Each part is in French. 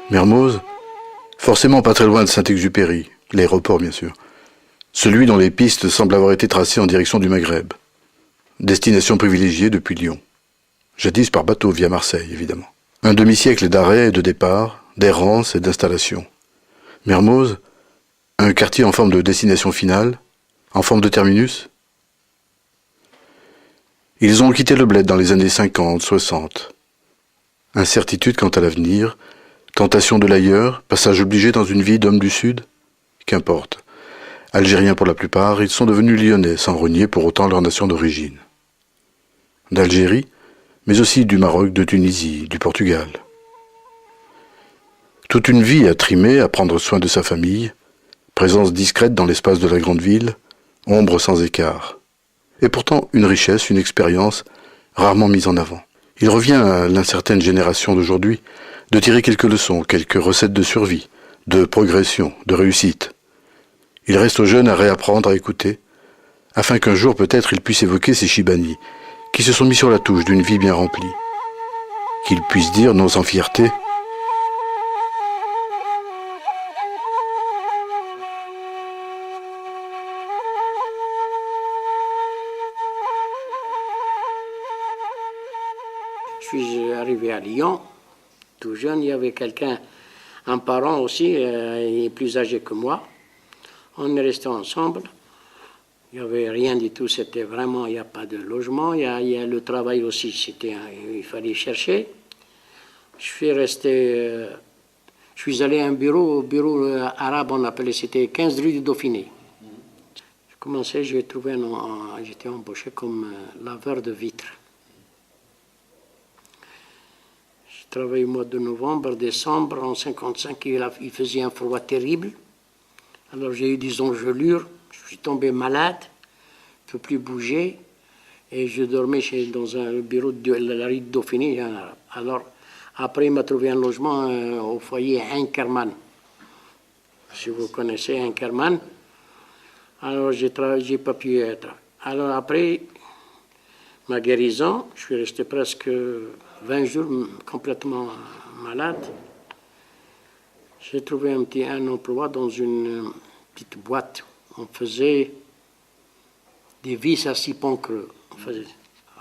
Mermoz, forcément pas très loin de Saint-Exupéry, l'aéroport bien sûr. Celui dont les pistes semblent avoir été tracées en direction du Maghreb. Destination privilégiée depuis Lyon. Jadis par bateau via Marseille, évidemment. Un demi-siècle d'arrêt et de départ, d'errance et d'installation. Mermoz, un quartier en forme de destination finale, en forme de terminus. Ils ont quitté le bled dans les années 50, 60. Incertitude quant à l'avenir, tentation de l'ailleurs, passage obligé dans une vie d'homme du Sud. Qu'importe. Algériens pour la plupart, ils sont devenus lyonnais, sans renier pour autant leur nation d'origine. D'Algérie, mais aussi du Maroc, de Tunisie, du Portugal. Toute une vie à trimer, à prendre soin de sa famille, présence discrète dans l'espace de la grande ville, ombre sans écart. Et pourtant une richesse, une expérience rarement mise en avant. Il revient à l'incertaine génération d'aujourd'hui de tirer quelques leçons, quelques recettes de survie, de progression, de réussite. Il reste aux jeunes à réapprendre à écouter, afin qu'un jour peut-être ils puissent évoquer ces Chibani, qui se sont mis sur la touche d'une vie bien remplie. Qu'ils puissent dire, non sans fierté, je suis arrivé à Lyon, tout jeune, il y avait quelqu'un, un parent aussi, il est plus âgé que moi. On est restés ensemble. Il n'y avait rien du tout, c'était vraiment, il n'y a pas de logement. Il y a le travail aussi, il fallait chercher. Je suis resté, je suis allé à un bureau arabe, on appelait, c'était 15 rue du Dauphiné. J'ai commencé, j'étais embauché comme laveur de vitres. J'ai travaillé au mois de novembre, décembre, en 55, il faisait un froid terrible. Alors j'ai eu des engelures, je suis tombé malade, je ne peux plus bouger, et je dormais dans un bureau de la rue de Dauphiné. Alors après il m'a trouvé un logement au foyer Inkerman. Si vous connaissez Inkerman, alors j'ai pas pu être. Alors après ma guérison, je suis resté presque 20 jours complètement malade. J'ai trouvé un emploi dans une petite boîte. On faisait des vis à 6 ponts creux.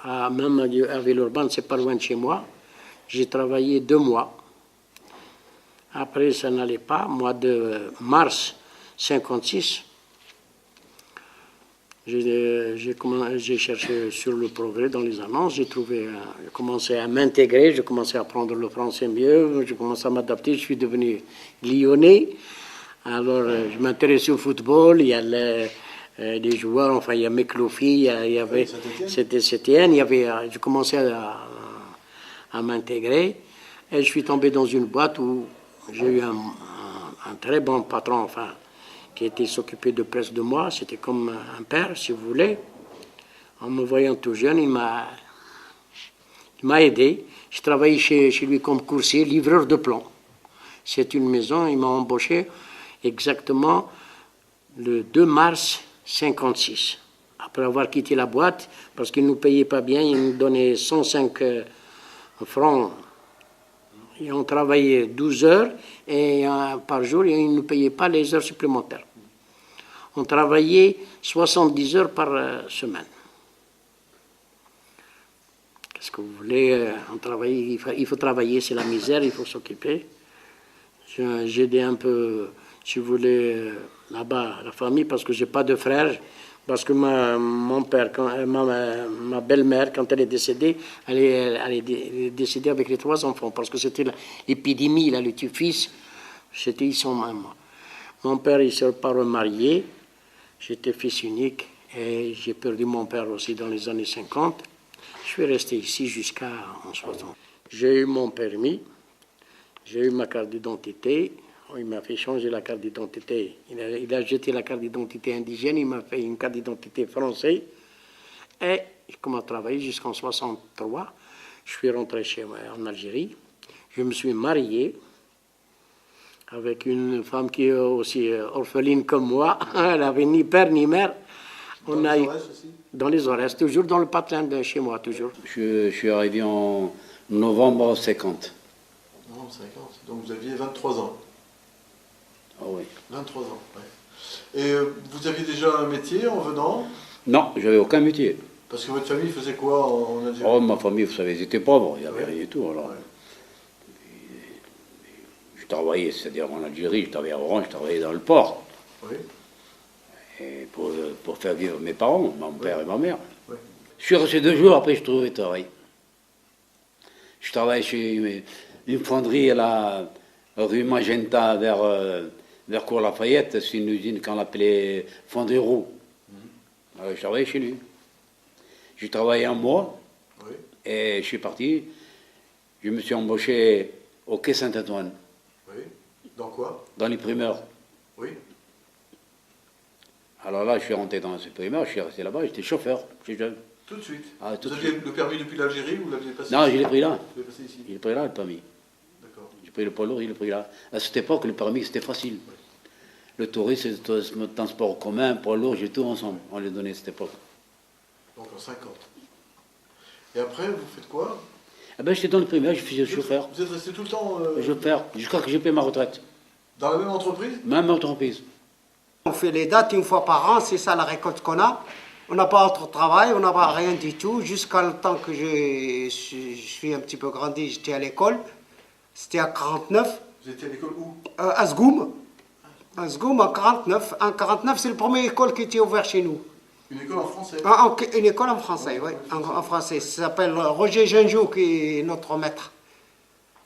Même à Villeurbanne, c'est pas loin de chez moi. J'ai travaillé 2 mois. Après, ça n'allait pas. Mois de mars 56, j'ai cherché sur le progrès dans les annonces. J'ai commencé à m'intégrer, j'ai commencé à apprendre le français mieux, j'ai commencé à m'adapter, je suis devenu lyonnais. Alors, je m'intéressais au football, il y a des joueurs, enfin, il y a Mekloufi, il y avait, c'était Sétienne, j'ai commencé à m'intégrer. Et je suis tombé dans une boîte où j'ai eu un très bon patron, enfin, qui était s'occuper de près de moi, c'était comme un père, si vous voulez. En me voyant tout jeune, il m'a aidé. Je travaillais chez lui comme coursier, livreur de plomb. C'est une maison, il m'a embauché exactement le 2 mars 56. Après avoir quitté la boîte, parce qu'il ne nous payait pas bien, il nous donnait 105 francs. Et on travaillait 12 heures par jour et il ne nous payait pas les heures supplémentaires. On travaillait 70 heures par semaine. Qu'est-ce que vous voulez, il faut travailler, c'est la misère, il faut s'occuper. J'ai aidé un peu, si vous voulez, là-bas, la famille, parce que je n'ai pas de frères. Parce que ma belle-mère, quand elle est décédée, elle est décédée avec les 3 enfants, parce que c'était l'épidémie, le typhus, ils sont morts. Mon père, il ne s'est pas remarié, j'étais fils unique, et j'ai perdu mon père aussi dans les années 50. Je suis resté ici jusqu'à 60. J'ai eu mon permis, j'ai eu ma carte d'identité. Il m'a fait changer la carte d'identité. Il a jeté la carte d'identité indigène, il m'a fait une carte d'identité française. Et j'ai commencé à travailler jusqu'en 63. Je suis rentré chez moi en Algérie. Je me suis marié avec une femme qui est aussi orpheline comme moi. Elle n'avait ni père ni mère. Dans les Aurès, toujours dans le patelin de chez moi, toujours. Je suis arrivé en novembre 50. Non, 50. Donc vous aviez 23 ans. Ah oui. 23 ans, ouais. Et vous aviez déjà un métier en venant? Non, j'avais aucun métier. Parce que votre famille faisait quoi en Algérie? Oh, ma famille, vous savez, ils étaient pauvres, il n'y avait Ouais. rien du tout. Alors. Ouais. Je travaillais, c'est-à-dire en Algérie, je travaillais à Oran, je travaillais dans le port. Oui. Et pour faire vivre mes parents, mon père et ma mère. Oui. Je suis resté 2 jours, après je trouvais travail. Je travaillais chez une fonderie à la rue Magenta vers Cours-Lafayette. C'est une usine qu'on appelait Fonderie Roux. Alors, je travaillais chez lui. J'ai travaillé un mois Oui. et je suis parti. Je me suis embauché au quai Saint-Antoine, Oui. Dans quoi? dans les primeurs. Oui. Alors là, je suis rentré dans ce primeur, je suis resté là-bas, j'étais chauffeur, j'étais jeune. Tout de suite. Ah, tout Vous de aviez suite. le permis depuis l'Algérie ou vous l'aviez passé Non, ici? je l'ai pris là. Vous l'avez passé ici. Je l'ai pris là, le permis. D'accord. J'ai pris le poids lourd, je l'ai pris là. À cette époque, le permis, c'était facile. Le tourisme, le transport commun, poids lourd, j'ai tout ensemble. On les donnait à cette époque. Donc en 50. Et après, vous faites quoi? Eh ben, j'étais dans le primaire, je faisais chauffeur. Vous êtes resté tout le temps Chauffeur, jusqu'à que j'ai payé ma retraite. dans la même entreprise? Même entreprise. On fait les dates une fois par an, c'est ça la récolte qu'on a. On n'a pas autre travail, on n'a pas rien du tout. Jusqu'à le temps que je suis un petit peu grandi, j'étais à l'école. C'était à 49, Vous étiez à l'école où? à Sgoum. À Sgoum, en 49. En 49, c'est la première école qui était ouverte chez nous. Une école en français? Une école en français, oui, en français. Ça s'appelle Roger Ginjou, qui est notre maître.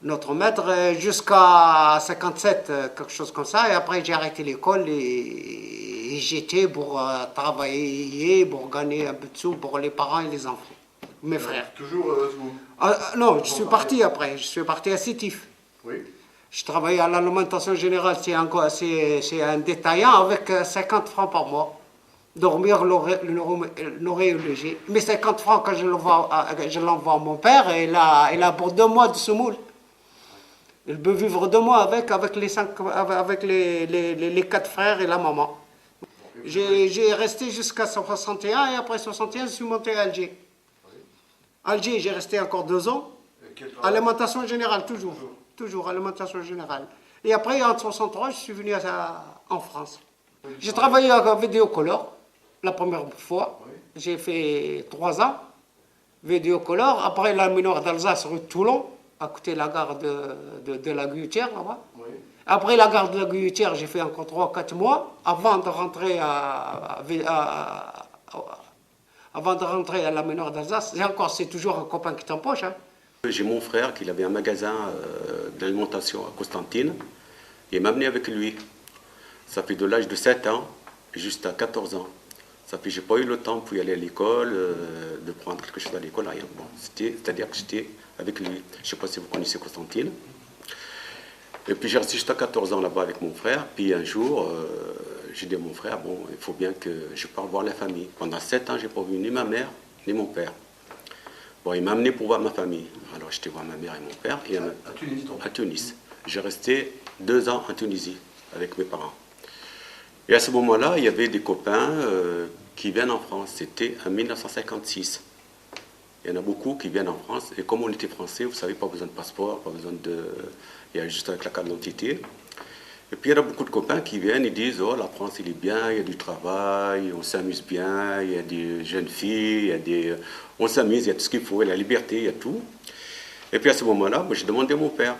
Notre maître jusqu'à 57, quelque chose comme ça. Et après, j'ai arrêté l'école et j'étais pour travailler, pour gagner un peu de sous pour les parents et les enfants, mes frères. Toujours vous? Non, je suis parti après. Je suis parti à Sétif. Oui. Je travaillais à l'alimentation générale. C'est un détaillant avec 50 francs par mois. Dormir, nourrir et loger. Mais 50 francs, quand je l'envoie à mon père, il a pour 2 mois de semoule. Il peut vivre 2 mois avec les 4 frères et la maman. J'ai resté jusqu'à 61 et après 61, je suis monté à Alger. Alger, j'ai resté encore 2 ans. Alimentation générale, toujours. Toujours, alimentation générale. Et après, en 63, je suis venu en France. J'ai travaillé à Vidéocolor la première fois. J'ai fait 3 ans. Vidéocolor. Après, la mineure d'Alsace, rue de Toulon, à côté de la gare de la Guillotière, là-bas. Oui. Après la gare de la Guillotière, j'ai fait encore 3-4 mois avant de rentrer à la mineure d'Alsace. C'est toujours un copain qui t'empoche. Hein. J'ai mon frère qui avait un magasin d'alimentation à Constantine. Il m'a amené avec lui. Ça fait de l'âge de 7 ans jusqu'à 14 ans. Ça fait que je n'ai pas eu le temps pour y aller à l'école, de prendre quelque chose à l'école, rien. Bon, c'est-à-dire que j'étais avec lui. Je ne sais pas si vous connaissez Constantine. Et puis j'ai resté jusqu'à 14 ans là-bas avec mon frère. Puis un jour, j'ai dit à mon frère, bon, il faut bien que je parte voir la famille. Pendant 7 ans, je n'ai pas vu ni ma mère, ni mon père. Bon, il m'a amené pour voir ma famille. Alors j'étais voir ma mère et mon père. Et À Tunis, donc. à Tunis. J'ai resté 2 ans en Tunisie avec mes parents. Et à ce moment-là, il y avait des copains qui viennent en France. C'était en 1956. Il y en a beaucoup qui viennent en France. Et comme on était français, vous savez, pas besoin de passeport, pas besoin de... Il y a juste avec la carte d'identité. Et puis il y a beaucoup de copains qui viennent et disent, oh, la France, il est bien, il y a du travail, on s'amuse bien, il y a des jeunes filles, on s'amuse, il y a tout ce qu'il faut, il y a la liberté, il y a tout. Et puis à ce moment-là, moi, j'ai demandé à mon père,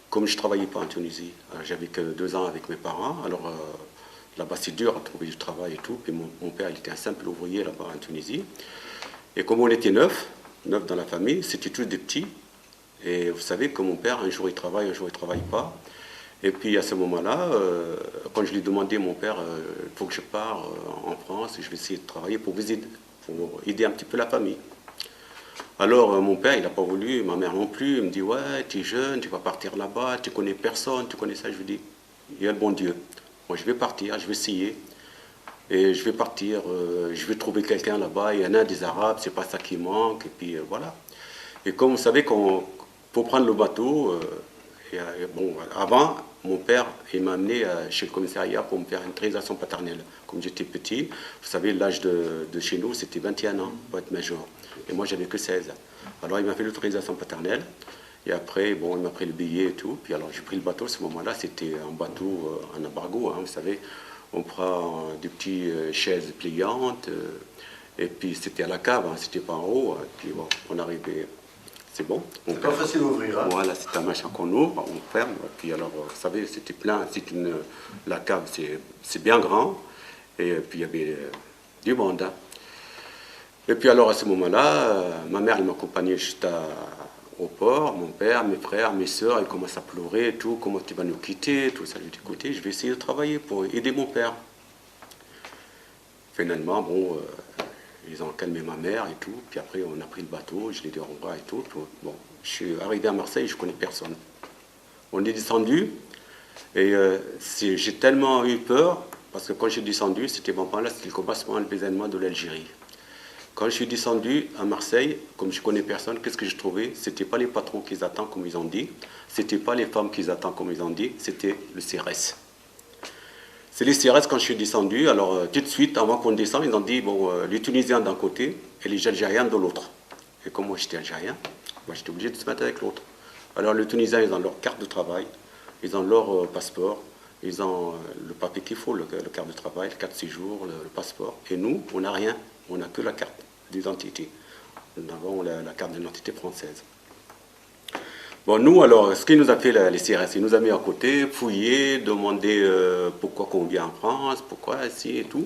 comme je ne travaillais pas en Tunisie, j'avais que 2 ans avec mes parents, alors là-bas c'est dur à trouver du travail et tout, puis mon père, il était un simple ouvrier là-bas en Tunisie. Et comme on était 9 dans la famille, c'était tous des petits, et vous savez que mon père, un jour il travaille, un jour il ne travaille pas. Et puis à ce moment-là, quand je lui ai demandé, mon père, il faut que je parte en France, et je vais essayer de travailler pour aider un petit peu la famille. Alors mon père, il n'a pas voulu, ma mère non plus, il me dit, ouais, tu es jeune, tu vas partir là-bas, tu connais personne, tu connais ça. Je lui dis, il y a le bon Dieu. Moi je vais partir, je vais essayer. Et je vais partir, je vais trouver quelqu'un là-bas, il y en a des Arabes, c'est pas ça qui manque, et puis voilà. Et comme vous savez, pour prendre le bateau, bon, avant, mon père, il m'a amené chez le commissariat pour me faire une autorisation paternelle. Comme j'étais petit, vous savez, l'âge de chez nous, c'était 21 ans pour être major. Et moi, j'avais que 16. Alors, il m'a fait l'autorisation paternelle. Et après, bon, il m'a pris le billet et tout. Puis alors, j'ai pris le bateau. À ce moment-là, c'était un bateau en embargo, hein, vous savez. On prend des petites chaises pliantes. Et puis, c'était à la cave, hein, c'était pas en haut. Puis bon, on arrivait, c'est bon. C'est pas facile à ouvrir, hein. Voilà, c'est un machin qu'on ouvre, on ferme. Puis alors, vous savez, c'était plein. La cave, c'est bien grand. Et puis, il y avait du monde, hein. Et puis alors, à ce moment-là, ma mère, elle m'accompagnait juste au port, mon père, mes frères, mes soeurs, ils commencent à pleurer et tout, comment tu vas nous quitter, tout ça. Je lui dis, écoutez, je vais essayer de travailler pour aider mon père. Finalement, bon, ils ont calmé ma mère et tout, puis après on a pris le bateau, je l'ai dit au revoir et tout. Bon, je suis arrivé à Marseille, je connais personne. On est descendu, et j'ai tellement eu peur, parce que quand j'ai descendu, c'était bon, là, c'était le commencement, le bézaiement de l'Algérie. Quand je suis descendu à Marseille, comme je connais personne, qu'est-ce que j'ai trouvé? C'était pas les patrons qu'ils attendent comme ils ont dit, c'était pas les femmes qu'ils attendent comme ils ont dit, c'était le CRS. C'est les CRS quand je suis descendu, alors tout de suite, avant qu'on descende, ils ont dit, bon, les Tunisiens d'un côté et les Algériens de l'autre. Et comme moi j'étais Algérien, moi j'étais obligé de se mettre avec l'autre. Alors les Tunisiens, ils ont leur carte de travail, ils ont leur passeport, ils ont le papier qu'il faut, le carte de travail, le carte de séjour, le passeport. Et nous, on n'a rien. On n'a que la carte d'identité. Nous avons la carte d'identité française. Bon, nous, alors, ce qu'il nous a fait les CRS, il nous a mis à côté, fouillé, demandé pourquoi qu'on vient en France, pourquoi ici et tout.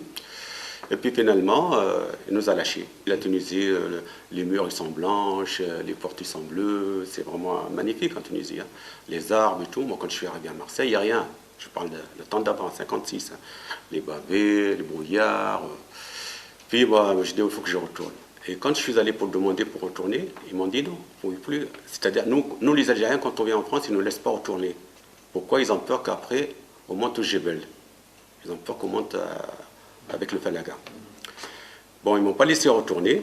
Et puis finalement, il nous a lâchés. La Tunisie, les murs ils sont blanches, les portes ils sont bleues, c'est vraiment magnifique en Tunisie, hein. Les arbres et tout. Moi, quand je suis arrivé à Marseille, il n'y a rien. Je parle de le temps d'avant, 56. Hein. Les bavets, les brouillards. Puis bah, je dis, il faut que je retourne. Et quand je suis allé pour demander pour retourner, ils m'ont dit non, il ne faut plus. C'est-à-dire, nous, les Algériens, quand on vient en France, ils ne nous laissent pas retourner. Pourquoi? Ils ont peur qu'après, on monte au Jebel. Ils ont peur qu'on monte avec le Falaga. Bon, ils ne m'ont pas laissé retourner.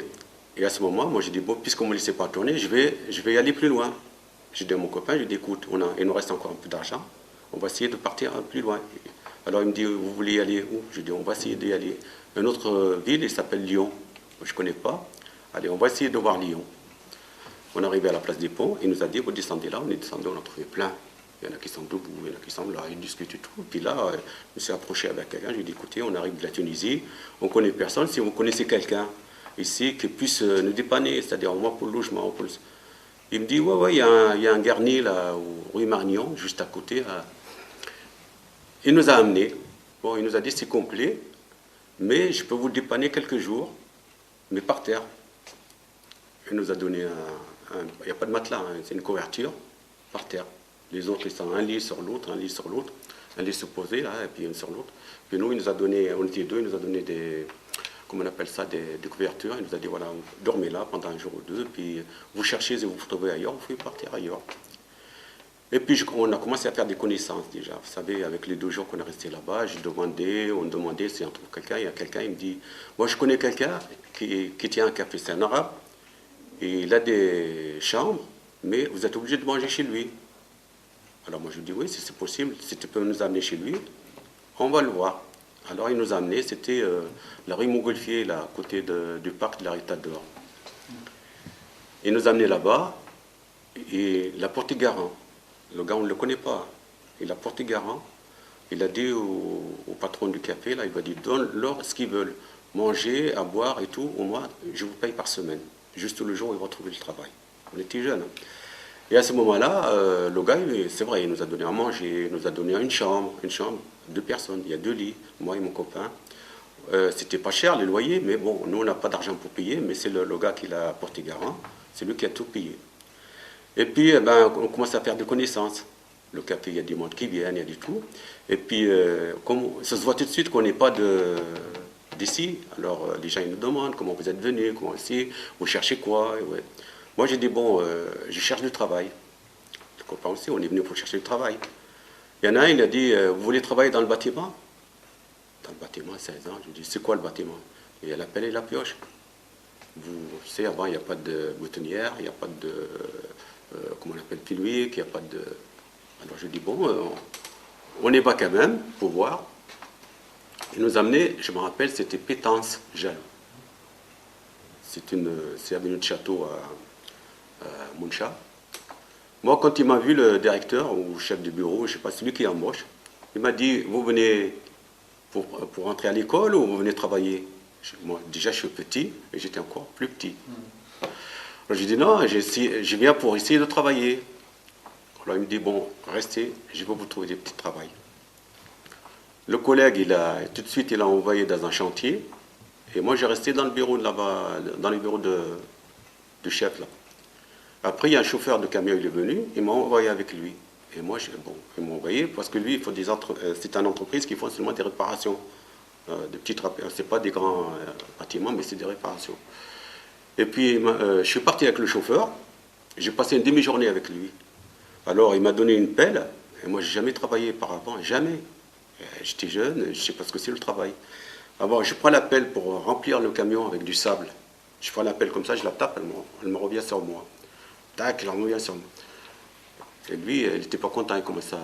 Et à ce moment, moi, j'ai dit, bon, puisqu'on ne me laissait pas retourner, je vais aller plus loin. J'ai dit à mon copain, je lui ai dit, écoute, il nous reste encore un peu d'argent, on va essayer de partir plus loin. Alors il me dit, vous voulez y aller où? Je lui ai dit, on va essayer d'y aller. Une autre ville, il s'appelle Lyon. Je ne connais pas. Allez, on va essayer de voir Lyon. On est arrivé à la place des ponts, il nous a dit, vous descendez là. On est descendu, on a trouvé plein. Il y en a qui sont debout, il y en a qui sont là, ils discutent et tout. Puis là, je me suis approché avec quelqu'un, je lui ai dit, écoutez, on arrive de la Tunisie, on ne connaît personne. Si vous connaissez quelqu'un ici qui puisse nous dépanner, c'est-à-dire au moins pour le logement. Pour le... Il me dit, ouais, il y a un garni là, rue Marignan, juste à côté. Il nous a amenés. Bon, il nous a dit, c'est complet. Mais je peux vous dépanner quelques jours, mais par terre. Il nous a donné il n'y a pas de matelas, hein, c'est une couverture, par terre. Les autres, ils sont un lit sur l'autre, un lit sur l'autre, un lit se posé, là, et puis un sur l'autre. Puis nous, il nous a donné, on était deux, il nous a donné des, comment on appelle ça, des couvertures. Il nous a dit, voilà, dormez là pendant un jour ou deux, puis vous cherchez et vous vous trouvez ailleurs, vous pouvez partir ailleurs. Et puis on a commencé à faire des connaissances déjà. Vous savez, avec les 2 jours qu'on est resté là-bas, on demandait si on trouve quelqu'un. Il y a quelqu'un, il me dit, moi je connais quelqu'un qui tient un café, c'est un arabe, et il a des chambres, mais vous êtes obligé de manger chez lui. Alors moi je lui dis, oui, si c'est possible, si tu peux nous amener chez lui, on va le voir. Alors il nous a amenés, c'était la rue Montgolfier, là, à côté du parc de la Rita d'Or. Il nous a amenés là-bas, et la porte est garant. Le gars, on ne le connaît pas. Il a porté garant. Il a dit au patron du café, là, il va dire, donne-leur ce qu'ils veulent. Manger, à boire et tout. Au moins, je vous paye par semaine. Juste le jour où ils vont trouver le travail. On était jeunes. Hein. Et à ce moment-là, le gars, c'est vrai, il nous a donné à manger, il nous a donné une chambre, 2 personnes. Il y a 2 lits, moi et mon copain. C'était pas cher, les loyers, mais bon, nous, on n'a pas d'argent pour payer, mais c'est le gars qui l'a porté garant. C'est lui qui a tout payé. Et puis, on commence à faire des connaissances. Le café, il y a des monde qui viennent, il y a du tout. Et puis, ça se voit tout de suite qu'on n'est pas d'ici. Alors, les gens ils nous demandent comment vous êtes venus, comment ici, vous cherchez quoi. Et ouais. Moi, j'ai dit, bon, je cherche du travail. Le copain aussi, on est venu pour chercher du travail. Il y en a un, il a dit, vous voulez travailler dans le bâtiment? Dans le bâtiment, 16 ans. Je lui dis, c'est quoi le bâtiment? Il y a la pelle et la pioche. Vous savez, avant, il n'y a pas de boutonnière, il n'y a pas de... comment on appelle, pilouique, il n'y a pas de... Alors je dis, bon, on y va quand même, pour voir. Il nous a amené, je me rappelle, c'était Pétance, Jal. C'est avenue de Château à Mouncha. Moi, quand il m'a vu, le directeur ou chef du bureau, je ne sais pas, celui qui embauche, il m'a dit, vous venez pour rentrer à l'école ou vous venez travailler? Moi, déjà, je suis petit et j'étais encore plus petit. Alors, j'ai dit, non, je viens pour essayer de travailler. Alors, il me dit, bon, restez, je vais vous trouver des petits travails. Le collègue, tout de suite, il a envoyé dans un chantier. Et moi, j'ai resté dans le bureau là-bas, dans le bureau du chef, là. Après, il y a un chauffeur de camion, il est venu, il m'a envoyé avec lui. Et moi, il m'a envoyé parce que lui, c'est une entreprise qui fait seulement des réparations. Des petites réparations. Ce n'est pas des grands bâtiments, mais c'est des réparations. Et puis, je suis parti avec le chauffeur. J'ai passé une demi-journée avec lui. Alors, il m'a donné une pelle. Et moi, je n'ai jamais travaillé auparavant, jamais. J'étais jeune, je ne sais pas ce que c'est le travail. Alors, je prends la pelle pour remplir le camion avec du sable. Je prends la pelle comme ça, je la tape, elle me revient sur moi. Tac, elle revient sur moi. Et lui, il n'était pas content, il commence à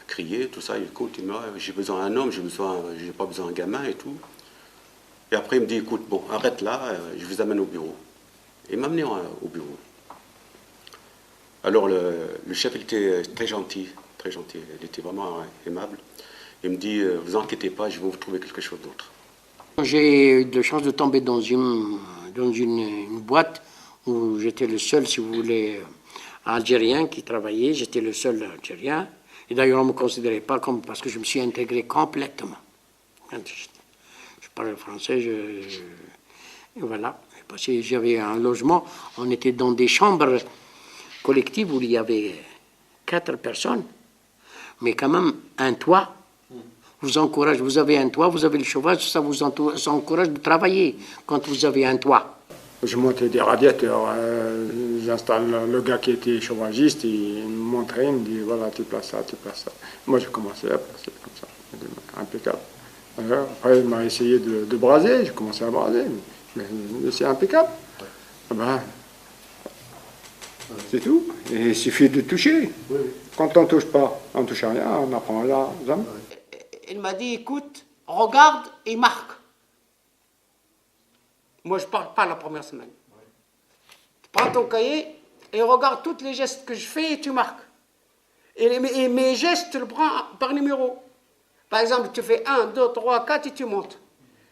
crier, tout ça. Il écoute, il me dit, j'ai besoin d'un homme, je n'ai pas besoin d'un gamin et tout. Et après, il me dit, écoute, bon, arrête là, je vous amène au bureau. Et il m'a amené au bureau. Alors, le chef, il était très gentil, il était vraiment aimable. Il me dit, vous inquiétez pas, je vais vous trouver quelque chose d'autre. J'ai eu de la chance de tomber dans une boîte où j'étais le seul, si vous voulez, Algérien qui travaillait. J'étais le seul Algérien. Et d'ailleurs, on ne me considérait pas comme... parce que je me suis intégré complètement. Je parle français, et voilà. Parce que j'avais un logement, on était dans des chambres collectives où il y avait 4 personnes, mais quand même un toit vous encourage. Vous avez un toit, vous avez le chauffage, ça vous encourage de travailler quand vous avez un toit. Je montais des radiateurs, j'installe le gars qui était chauffagiste, il me montrait, il me dit voilà, tu places ça, tu places ça. Moi j'ai commencé à placer comme ça, impeccable. Alors, après il m'a essayé de braser, j'ai commencé à braser, mais c'est impeccable. Ben, c'est tout, et il suffit de toucher. Quand on ne touche pas, on ne touche à rien, on apprend là. Il m'a dit, écoute, regarde et marque. Moi, je ne parle pas la première semaine. Tu prends ton cahier et regarde tous les gestes que je fais et tu marques. Et mes gestes, tu le prends par numéro. Par exemple, tu fais 1, 2, 3, 4 et tu montes.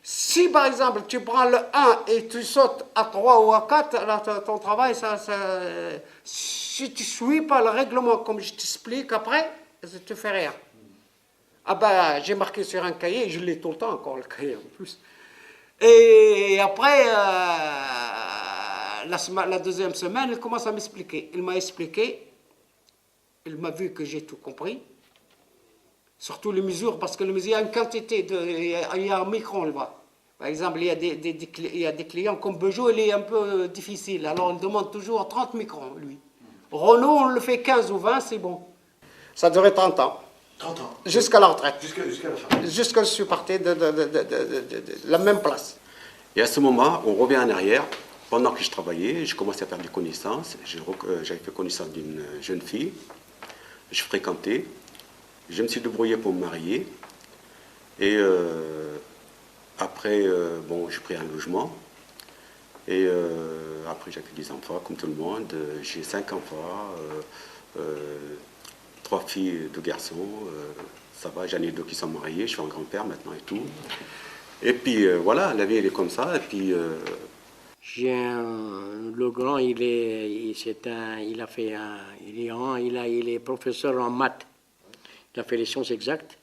Si, par exemple, tu prends le 1 et tu sautes à 3 ou à 4, alors ton travail, si tu ne suis pas le règlement comme je t'explique après, ça ne te fait rien. Ah ben, j'ai marqué sur un cahier, je l'ai tout le temps encore, le cahier en plus. Et après, la deuxième semaine, il commence à m'expliquer. Il m'a expliqué, il m'a vu que j'ai tout compris, surtout les mesures, parce que les mesures, il y a une quantité, il y a un micron là-bas. Par exemple, il y a des clients comme Peugeot, il est un peu difficile, alors on demande toujours 30 microns, lui. Renault, on le fait 15 ou 20, c'est bon. Ça durait 30 ans. 30 ans. Jusqu'à la retraite. Jusqu'à la fin. Jusqu'à je suis parti de la même place. Et à ce moment, on revient en arrière. Pendant que je travaillais, je commençais à faire des connaissances. J'avais fait connaissance d'une jeune fille. Je fréquentais. Je me suis débrouillé pour me marier. Et après, bon, j'ai pris un logement. Et après, j'ai fait des enfants, comme tout le monde. J'ai 5 enfants. 3 filles, 2 garçons, ça va, j'en ai 2 qui sont mariés, je suis un grand-père maintenant et tout. Et puis voilà, la vie elle est comme ça, et puis... Le grand, il est professeur en maths, il a fait les sciences exactes.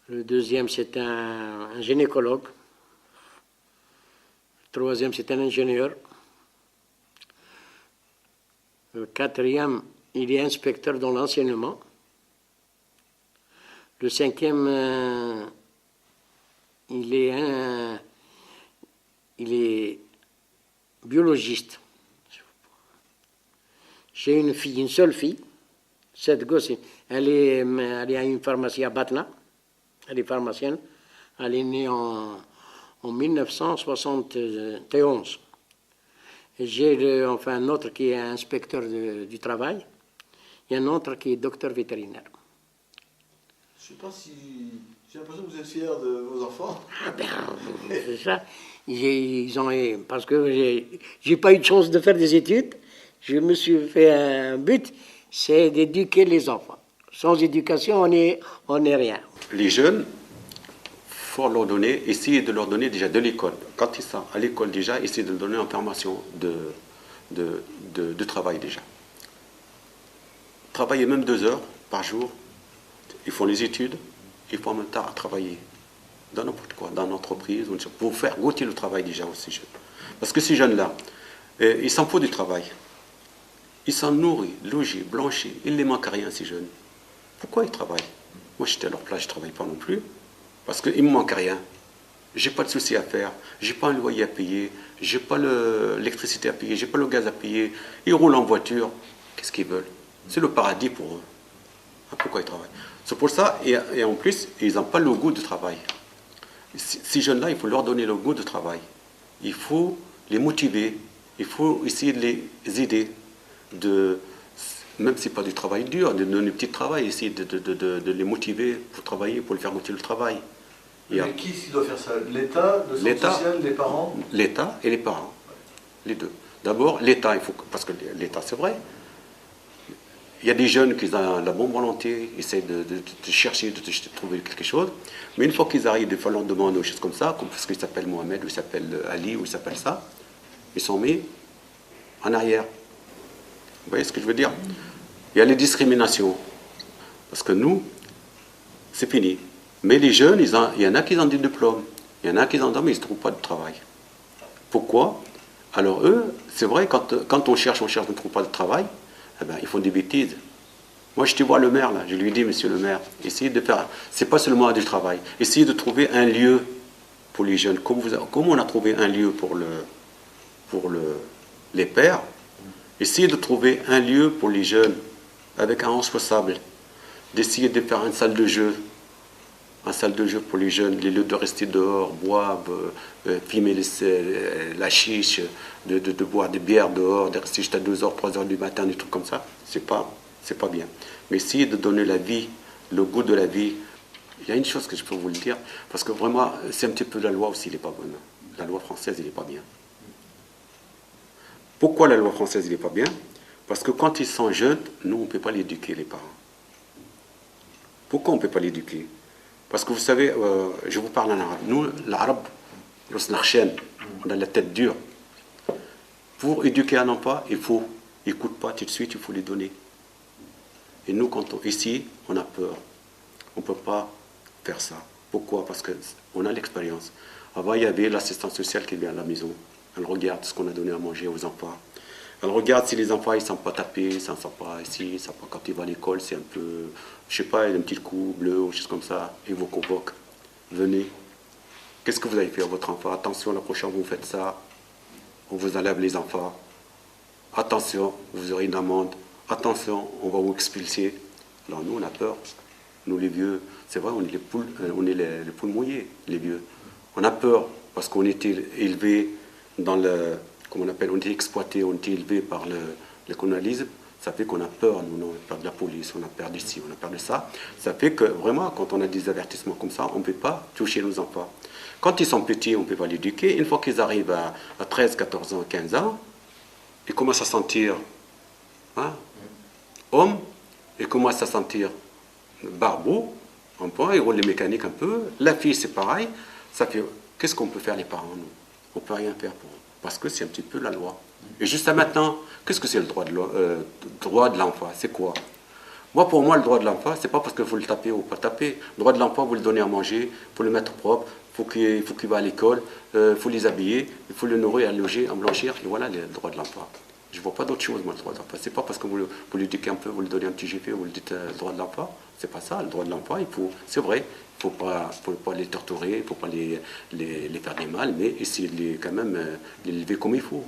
Le deuxième, c'est un gynécologue. Le troisième, c'est un ingénieur. Le quatrième, il est inspecteur dans l'enseignement. Le cinquième, il est biologiste. J'ai une fille, une seule fille. Cette gosse, elle est à une pharmacie à Batna. Elle est pharmacienne. Elle est née en 1971. J'ai un autre qui est inspecteur du travail. Il y a un autre qui est docteur vétérinaire. Je ne sais pas si... J'ai l'impression que vous êtes fiers de vos enfants. Ah ben, c'est ça. Parce que j'ai pas eu de chance de faire des études. Je me suis fait un but, c'est d'éduquer les enfants. Sans éducation, on est rien. Les jeunes, il faut leur donner, essayer de leur donner déjà de l'école. Quand ils sont à l'école déjà, essayer de leur donner une formation de travail déjà. Travailler même 2 heures par jour. Ils font les études, ils font en même temps à travailler. Dans n'importe quoi, dans l'entreprise, pour faire goûter le travail déjà aux jeunes. Parce que ces jeunes-là, ils s'en foutent du travail. Ils sont nourris, logés, blanchis. Il ne les manque à rien, ces jeunes. Pourquoi ils travaillent? Moi, j'étais à leur place, je ne travaille pas non plus. Parce qu'il ne me manque rien. Je n'ai pas de soucis à faire. Je n'ai pas un loyer à payer. Je n'ai pas l'électricité à payer. Je n'ai pas le gaz à payer. Ils roulent en voiture. Qu'est-ce qu'ils veulent? C'est le paradis pour eux. Pourquoi ils travaillent? C'est pour ça, et en plus, ils n'ont pas le goût du travail. Ces jeunes-là, il faut leur donner le goût du travail. Il faut les motiver. Il faut essayer de les aider. Même si ce n'est pas du travail dur, de donner un petit travail, essayer de les motiver pour travailler, pour les faire motiver le travail. Mais qui doit faire ça? L'État, le centre social, les parents? L'État et les parents. Les deux. D'abord, l'État, parce que l'État, c'est vrai. Il y a des jeunes qui ont la bonne volonté, ils essaient de chercher, de trouver quelque chose. Mais une fois qu'ils arrivent, des fois, on leur demande des choses comme ça, comme parce qu'ils s'appellent Mohamed, ou ils s'appellent Ali, ou ils s'appellent ça, ils sont mis en arrière. Vous voyez ce que je veux dire? Il y a les discriminations. Parce que nous, c'est fini. Mais les jeunes, il y en a qui ont des diplômes. Il y en a qui ont des mais ils ne trouvent pas de travail. Pourquoi? Alors eux, c'est vrai, quand on cherche, on ne trouve pas de travail, eh ben, ils font des bêtises. Moi, je te vois le maire, là. Je lui dis, monsieur le maire, essayez de faire... C'est pas seulement du travail. Essayez de trouver un lieu pour les jeunes. Comme on a trouvé un lieu pour les pères, essayez de trouver un lieu pour les jeunes avec un responsable. D'essayer de faire une salle de jeu. Une salle de jeu pour les jeunes, les lieux de rester dehors, boire, fumer la chiche, de boire des bières dehors, de rester jusqu'à 2h, 3h du matin, des trucs comme ça, c'est pas bien. Mais essayer de donner la vie, le goût de la vie. Il y a une chose que je peux vous le dire, parce que vraiment, c'est un petit peu la loi aussi, elle n'est pas bonne. La loi française, elle n'est pas bien. Pourquoi la loi française, elle n'est pas bien? Parce que quand ils sont jeunes, nous, on ne peut pas l'éduquer, les parents. Pourquoi on ne peut pas l'éduquer? Parce que vous savez, je vous parle en arabe. Nous, l'arabe, on a la tête dure. Pour éduquer un enfant, il faut, il ne coûte pas tout de suite, il faut lui donner. Et nous, ici, on a peur. On ne peut pas faire ça. Pourquoi? Parce qu'on a l'expérience. Avant, il y avait l'assistance sociale qui vient à la maison. Elle regarde ce qu'on a donné à manger aux enfants. Elle regarde si les enfants, ils ne sont pas tapés, ils ne sont pas ici, quand ils vont à l'école, c'est un peu, je sais pas, il y a un petit coup bleu ou chose comme ça, ils vous convoquent. Venez. Qu'est-ce que vous avez fait à votre enfant? Attention, la prochaine, vous faites ça. On vous enlève les enfants. Attention, vous aurez une amende. Attention, on va vous expulser. Alors nous, on a peur. Nous, les vieux, c'est vrai, on est les poules mouillées, les vieux. On a peur parce qu'on était élevés dans le... Comme on appelle, on était exploité, on était élevé par le colonialisme, ça fait qu'on a peur, nous, on a peur de la police, on a peur d'ici, on a peur de ça. Ça fait que vraiment, quand on a des avertissements comme ça, on ne peut pas toucher nos enfants. Quand ils sont petits, on ne peut pas l'éduquer. Une fois qu'ils arrivent à 13, 14 ans, 15 ans, ils commencent à sentir homme, ils commencent à sentir barbeau, un peu, ils roulent les mécaniques un peu. La fille, c'est pareil. Ça fait, qu'est-ce qu'on peut faire les parents, nous? On ne peut rien faire pour eux. Parce que c'est un petit peu la loi. Et jusqu'à maintenant, qu'est-ce que c'est le droit de l'enfant? C'est quoi? Moi, pour moi, le droit de l'enfant, c'est pas parce que vous le tapez ou pas taper. Le droit de l'enfant, vous le donnez à manger, il faut le mettre propre, il faut qu'il va à l'école, il faut les habiller, il faut le nourrir, à loger, à blanchir. Et voilà le droit de l'enfant. Je ne vois pas d'autre chose, moi, le droit de l'enfant. C'est pas parce que vous l'éduquez un peu, vous le donnez un petit GP, vous le dites le droit de l'enfant. C'est pas ça, le droit de l'enfant, c'est vrai. Il ne faut pas les torturer, il ne faut pas les faire des mal, mais essayer de quand même les élever comme il faut.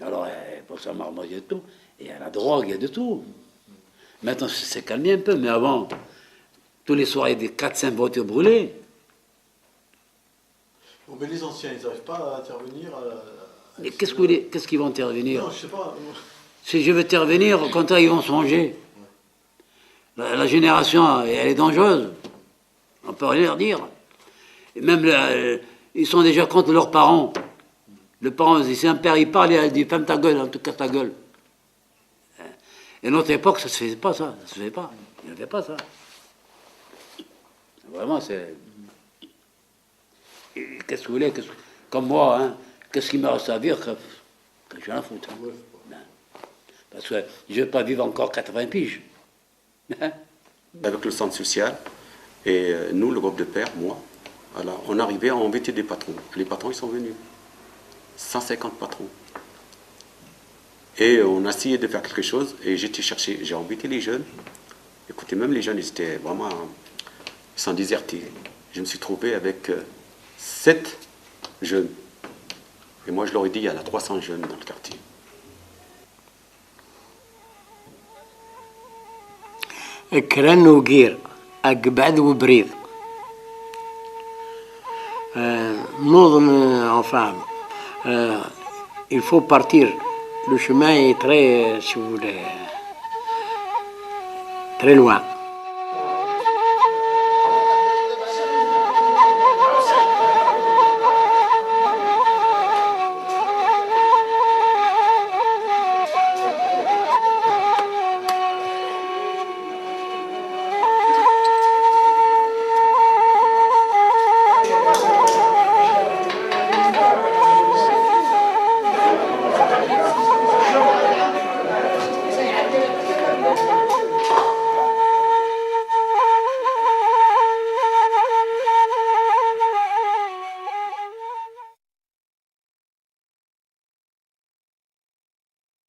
Alors, pour ça, marmotte, il y a de tout. Il y a la drogue, il y a de tout. Maintenant, c'est calmé un peu, mais avant, tous les soirs, il y a des 4-5 voitures brûlées. Bon, mais les anciens, ils n'arrivent pas à intervenir Mais qu'est-ce qu'ils vont intervenir? Non, je sais pas. Si je veux intervenir, au contraire, ils vont se manger. La génération, elle est dangereuse. On peut rien leur dire. Et même, ils sont déjà contre leurs parents. Le parent, si c'est un père, il parle, il dit « ferme ta gueule, en tout cas ta gueule ». Et à notre époque, ça ne se faisait pas, ça. Ça se faisait pas. Il n'y avait pas ça. Vraiment, c'est... Et qu'est-ce que vous voulez comme moi, hein, qu'est-ce qui me reste à vivre que je suis à foutre. Hein. Ben, parce que je ne vais pas vivre encore 80 piges. Hein. Avec le centre social, et nous, le groupe de pères, moi, voilà, on arrivait à embêter des patrons. Les patrons, ils sont venus. 150 patrons. Et on a essayé de faire quelque chose, et j'ai embêté les jeunes. Écoutez, même les jeunes, ils étaient vraiment... Ils sont désertés. Je me suis trouvé avec 7 jeunes. Et moi, je leur ai dit, il y en a 300 jeunes dans le quartier. كرن وقير أقبعد وبريد enfin il faut partir, le chemin est très, si vous voulez, très loin.